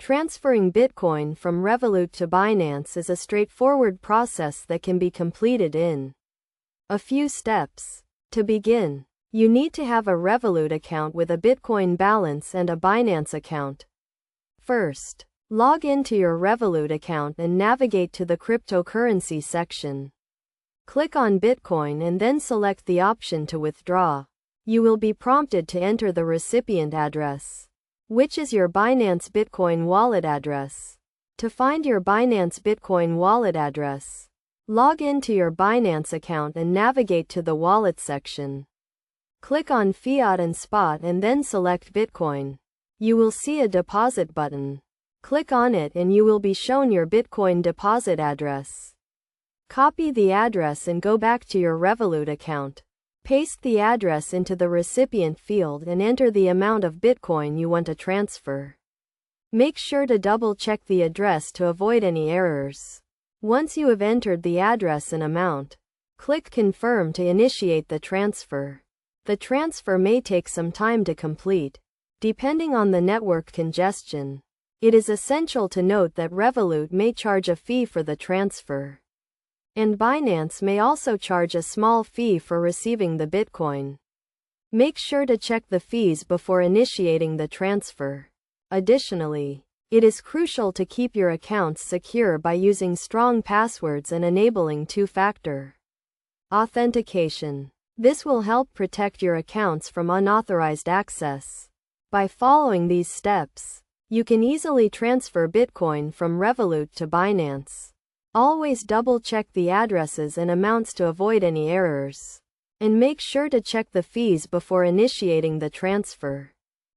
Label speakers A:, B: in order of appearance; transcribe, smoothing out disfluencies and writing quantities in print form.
A: Transferring Bitcoin from Revolut to Binance is a straightforward process that can be completed in a few steps. To begin, you need to have a Revolut account with a Bitcoin balance and a Binance account. First, log into your Revolut account and navigate to the cryptocurrency section. Click on Bitcoin and then select the option to withdraw. You will be prompted to enter the recipient address, which is your Binance Bitcoin wallet address. To find your Binance Bitcoin wallet address, log into your Binance account and navigate to the wallet section. Click on Fiat and Spot and then select Bitcoin. You will see a deposit button. Click on it and you will be shown your Bitcoin deposit address. Copy the address and go back to your Revolut account. Paste the address into the recipient field and enter the amount of Bitcoin you want to transfer. Make sure to double-check the address to avoid any errors. Once you have entered the address and amount, click Confirm to initiate the transfer. The transfer may take some time to complete, depending on the network congestion. It is essential to note that Revolut may charge a fee for the transfer, and Binance may also charge a small fee for receiving the Bitcoin. Make sure to check the fees before initiating the transfer. Additionally, it is crucial to keep your accounts secure by using strong passwords and enabling two-factor authentication. This will help protect your accounts from unauthorized access. By following these steps, you can easily transfer Bitcoin from Revolut to Binance. Always double-check the addresses and amounts to avoid any errors. And make sure to check the fees before initiating the transfer.